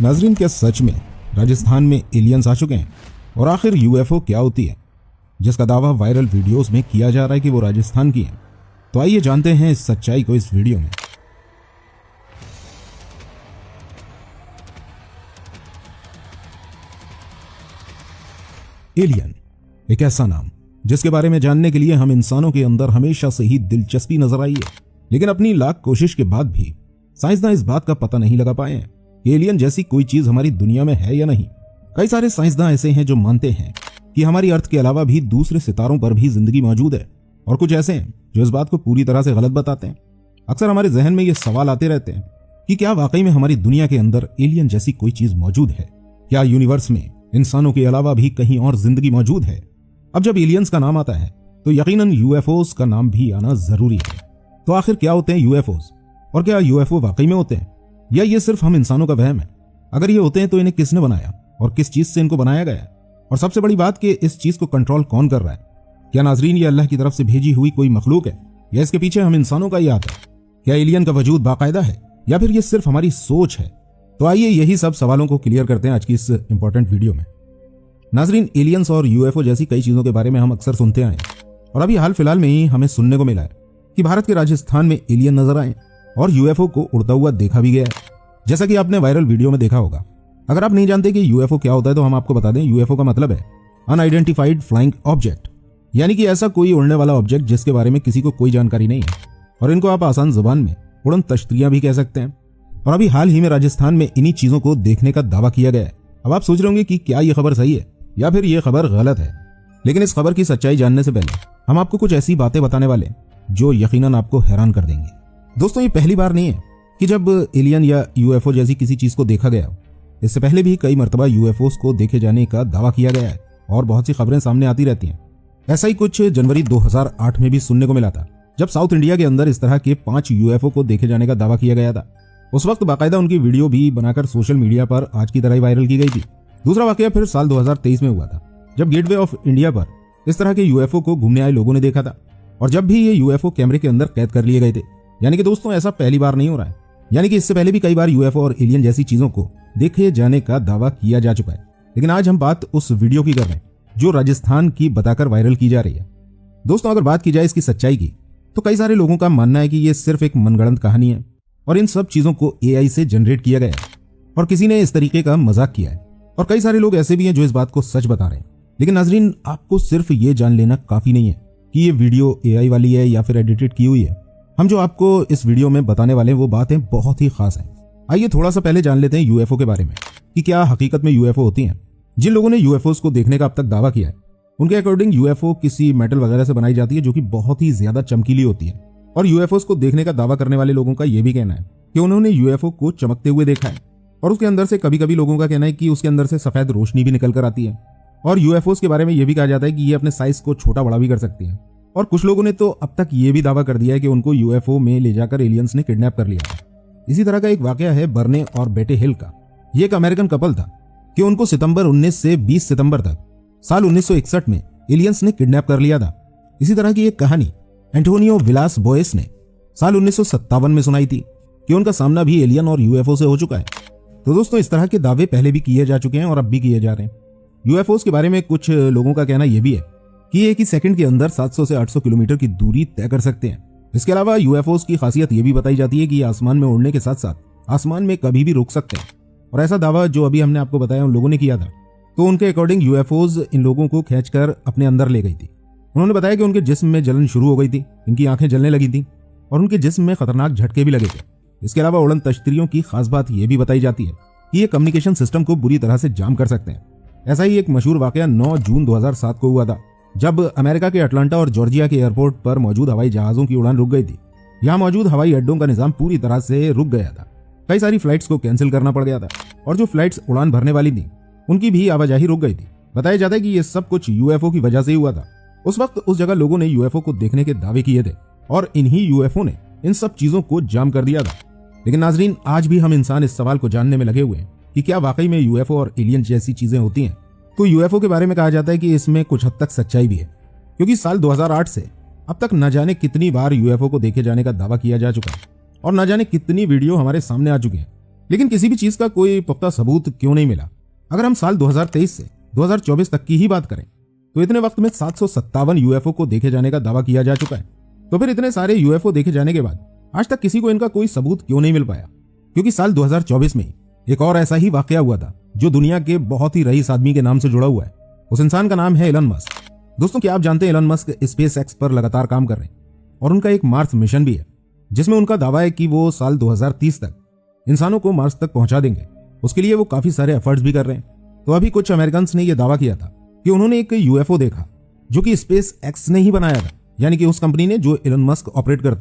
नाजरीन, क्या सच में राजस्थान में एलियंस आ चुके हैं? और आखिर यूएफओ क्या होती है जिसका दावा वायरल वीडियोस में किया जा रहा है कि वो राजस्थान की है? तो आइए जानते हैं इस सच्चाई को इस वीडियो में। एलियन एक ऐसा नाम जिसके बारे में जानने के लिए हम इंसानों के अंदर हमेशा से ही दिलचस्पी नजर आई है, लेकिन अपनी लाख कोशिश के बाद भी साइंसदान इस बात का पता नहीं लगा पाए हैं कि एलियन जैसी कोई चीज हमारी दुनिया में है या नहीं। कई सारे साइंसदान ऐसे हैं जो मानते हैं कि हमारी अर्थ के अलावा भी दूसरे सितारों पर भी जिंदगी मौजूद है, और कुछ ऐसे हैं जो इस बात को पूरी तरह से गलत बताते हैं। अक्सर हमारे जहन में ये सवाल आते रहते हैं कि क्या वाकई में हमारी दुनिया के अंदर एलियन जैसी कोई चीज मौजूद है? क्या यूनिवर्स में इंसानों के अलावा भी कहीं और जिंदगी मौजूद है? अब जब एलियंस का नाम आता है तो यकीनन यूएफओस का नाम भी आना जरूरी है। तो आखिर क्या होते हैं यूएफओस, और क्या यूएफओ वाकई में होते हैं या ये सिर्फ हम इंसानों का वहम है? अगर ये होते हैं तो इन्हें किसने बनाया और किस चीज से इनको बनाया गया? और सबसे बड़ी बात कि इस चीज को कंट्रोल कौन कर रहा है? क्या नाजरीन ये अल्लाह की तरफ से भेजी हुई कोई मखलूक है या इसके पीछे हम इंसानों का ही हाथ है? क्या एलियन का वजूद बाकायदा है या फिर ये सिर्फ हमारी सोच है? तो आइए यही सब सवालों को क्लियर करते हैं आज की इस इंपॉर्टेंट वीडियो में। नाजरीन, एलियंस और यूएफओ जैसी कई चीजों के बारे में हम अक्सर सुनते आए हैं, और अभी हाल फिलहाल में ही हमें सुनने को मिला है कि भारत के राजस्थान में एलियन नजर आए और यूएफओ को उड़ता हुआ देखा भी गया है, जैसा कि आपने वायरल वीडियो में देखा होगा। अगर आप नहीं जानते कि यूएफओ क्या होता है तो हम आपको बता दें, यूएफओ का मतलब है अनआइडेंटिफाइड फ्लाइंग ऑब्जेक्ट, यानी कि ऐसा कोई उड़ने वाला ऑब्जेक्ट जिसके बारे में किसी को कोई जानकारी नहीं है, और इनको आप आसान जुबान में उड़न तश्तरियां भी कह सकते हैं। और अभी हाल ही में राजस्थान में इन्हीं चीजों को देखने का दावा किया गया है। अब आप सोच रहे होंगे कि क्या ये खबर सही है या फिर ये खबर गलत है, लेकिन इस खबर की सच्चाई जानने से पहले हम आपको कुछ ऐसी बातें बताने वाले हैं जो यकीनन आपको हैरान कर देंगे। दोस्तों, ये पहली बार नहीं है कि जब एलियन या यूएफओ जैसी किसी चीज को देखा गया हो। इससे पहले भी कई मर्तबा यूएफओस को देखे जाने का दावा किया गया है और बहुत सी खबरें सामने आती रहती हैं। ऐसा ही कुछ जनवरी 2008 में भी सुनने को मिला था, जब साउथ इंडिया के अंदर इस तरह के 5 यूएफओ को देखे जाने का दावा किया गया था। उस वक्त बाकायदा उनकी वीडियो भी बनाकर सोशल मीडिया पर आज की तरह ही वायरल की गई थी। दूसरा वाकया फिर साल 2023 में हुआ था, जब गेटवे ऑफ इंडिया पर इस तरह के यूएफओ को घूमने आए लोगों ने देखा था, और जब भी ये यूएफओ कैमरे के अंदर कैद कर लिए गए थे। यानी कि दोस्तों, ऐसा पहली बार नहीं हो रहा है, यानी कि इससे पहले भी कई बार यूएफओ और एलियन जैसी चीजों को देखे जाने का दावा किया जा चुका है। लेकिन आज हम बात उस वीडियो की कर रहे हैं जो राजस्थान की बताकर वायरल की जा रही है। दोस्तों, अगर बात की जाए इसकी सच्चाई की, तो कई सारे लोगों का मानना है कि ये सिर्फ एक मनगढ़ंत कहानी है और इन सब चीजों को एआई से जनरेट किया गया है और किसी ने इस तरीके का मजाक किया है। और कई सारे लोग ऐसे भी हैं जो इस बात को सच बता रहे हैं। लेकिन नाजरीन, आपको सिर्फ ये जान लेना काफी नहीं है कि ये वीडियो एआई वाली है या फिर एडिटेड की हुई है। हम जो आपको इस वीडियो में बताने वाले हैं वो बातें बहुत ही खास हैं। आइए थोड़ा सा पहले जान लेते हैं यूएफओ के बारे में कि क्या हकीकत में यूएफओ होती हैं। जिन लोगों ने यूएफओस को देखने का अब तक दावा किया है, उनके अकॉर्डिंग यूएफओ किसी मेटल वगैरह से बनाई जाती है जो कि बहुत ही ज्यादा चमकीली होती है। और यूएफओस को देखने का दावा करने वाले लोगों का यह भी कहना है कि उन्होंने यूएफओ को चमकते हुए देखा है, और उसके अंदर से कभी कभी लोगों का कहना है कि उसके अंदर से सफेद रोशनी भी निकल कर आती है। और यूएफओस के बारे में यह भी कहा जाता है कि ये अपने साइज को छोटा बड़ा भी कर सकती है। और कुछ लोगों ने तो अब तक ये भी दावा कर दिया है कि उनको यूएफओ में ले जाकर एलियंस ने किडनैप कर लिया था। इसी तरह का एक वाकया है बर्ने और बेटे हिल का। ये एक अमेरिकन कपल था कि उनको सितंबर 19 से 20 सितंबर तक साल 1961 में एलियंस ने किडनैप कर लिया था। इसी तरह की एक कहानी एंटोनियो विलास बोयस ने साल 1957 में सुनाई थी कि उनका सामना भी एलियन और यूएफओ से हो चुका है। तो दोस्तों, इस तरह के दावे पहले भी किए जा चुके हैं और अब भी किए जा रहे हैं। यूएफओस के बारे में कुछ लोगों का कहना यह भी है कि एक ही सेकंड के अंदर 700 से 800 किलोमीटर की दूरी तय कर सकते हैं। इसके अलावा यूएफओस की खासियत यह भी बताई जाती है कि ये आसमान में उड़ने के साथ साथ आसमान में कभी भी रुक सकते हैं। और ऐसा दावा जो अभी हमने आपको बताया उन लोगों ने किया था, तो उनके अकॉर्डिंग यूएफओस इन लोगों को खींचकर अपने अंदर ले गई थी। उन्होंने बताया कि उनके जिस्म में जलन शुरू हो गई थी, इनकी आंखें जलने लगी थी और उनके जिस्म में खतरनाक झटके भी लगे थे। इसके अलावा उड़न तश्तरियों की खास बात यह भी बताई जाती है कि ये कम्युनिकेशन सिस्टम को बुरी तरह से जाम कर सकते हैं। ऐसा ही एक मशहूर वाकया 9 जून 2007 को हुआ था, जब अमेरिका के अटलांटा और जॉर्जिया के एयरपोर्ट पर मौजूद हवाई जहाजों की उड़ान रुक गई थी। यहाँ मौजूद हवाई अड्डों का निजाम पूरी तरह से रुक गया था। कई सारी फ्लाइट्स को कैंसिल करना पड़ गया था और जो फ्लाइट्स उड़ान भरने वाली थी उनकी भी आवाजाही रुक गई थी। बताया जाता है कि यह सब कुछ यूएफओ की वजह से ही हुआ था। उस वक्त उस जगह लोगों ने यूएफओ को देखने के दावे किए थे और इन्हीं यूएफओ ने इन सब चीजों को जाम कर दिया था। लेकिन नाजरीन, आज भी हम इंसान इस सवाल को जानने में लगे हुए हैं कि क्या वाकई में यूएफओ और एलियन जैसी चीजें होती हैं। तो यूएफओ के बारे में कहा जाता है कि इसमें कुछ हद तक सच्चाई भी है, क्योंकि साल 2008 से अब तक न जाने कितनी बार यूएफओ को देखे जाने का दावा किया जा चुका है और न जाने कितनी वीडियो हमारे सामने आ चुकी है लेकिन किसी भी चीज का कोई पुख्ता सबूत क्यों नहीं मिला? अगर हम साल 2023 से 2024 तक की ही बात करें तो इतने वक्त में 757 यूएफओ को देखे जाने का दावा किया जा चुका है। तो फिर इतने सारे यूएफओ देखे जाने के बाद आज तक किसी को इनका कोई सबूत क्यों नहीं मिल पाया? क्योंकि साल 2024 में एक और ऐसा ही वाकया हुआ था जो दुनिया के बहुत ही रईस आदमी के नाम से जुड़ा हुआ है। उस इंसान का नाम है एलन मस्क। दोस्तों, क्या आप जानते हैं एलन मस्क स्पेस एक्स पर लगातार काम कर रहे हैं और उनका एक मार्स मिशन भी है जिसमें उनका दावा है कि वो साल 2030 तक इंसानों को मार्स तक पहुंचा देंगे। उसके लिए वो काफी सारे एफर्ट्स भी कर रहे हैं। तो अभी कुछ अमेरिकन ने यह दावा किया था कि उन्होंने एक यूएफओ देखा जो कि स्पेस एक्स ने ही बनाया था, यानी कि उस कंपनी ने जो एलन मस्क ऑपरेट करता